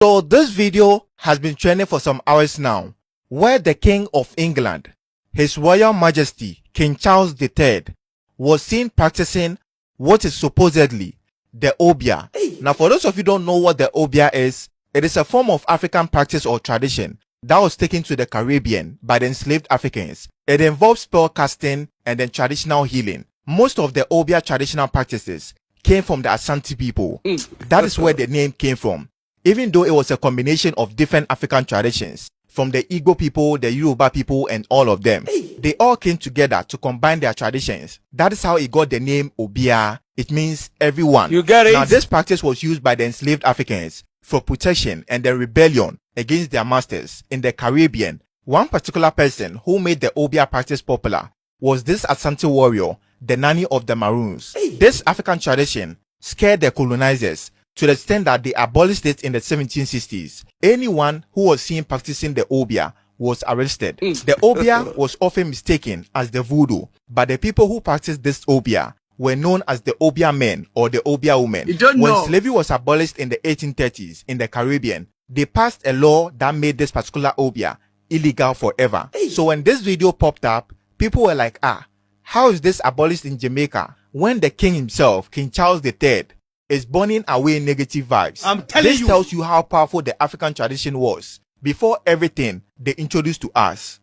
So this video has been trending for some hours now, where the King of England, His Royal Majesty King Charles III, was seen practicing what is supposedly the Obeah. Now for those of you who don't know what the Obeah is, it is a form of African practice or tradition that was taken to the Caribbean by the enslaved Africans. It involves spell casting and then traditional healing. Most of the Obeah traditional practices came from the Asante people. That is where the name came from. Even though it was a combination of different African traditions, from the Igbo people, the Yoruba people, and all of them, they all came together to combine their traditions. That is how it got the name Obeah. It means everyone. You get it? Now this practice was used by the enslaved Africans for protection and the rebellion against their masters in the Caribbean. One particular person who made the Obeah practice popular was this Asante warrior, the Nanny of the Maroons. This African tradition scared the colonizers to the extent that they abolished it in the 1760s. Anyone who was seen practicing the Obeah was arrested. The Obeah was often mistaken as the voodoo, but the people who practiced this Obeah were known as the Obeah men or the Obeah women. When slavery was abolished in the 1830s in the Caribbean, they passed a law that made this particular Obeah illegal forever. So when this video popped up, people were like, how is this abolished in Jamaica when the king himself, King Charles III, is burning away negative vibes? I'm telling you. This tells you how powerful the African tradition was before everything they introduced to us.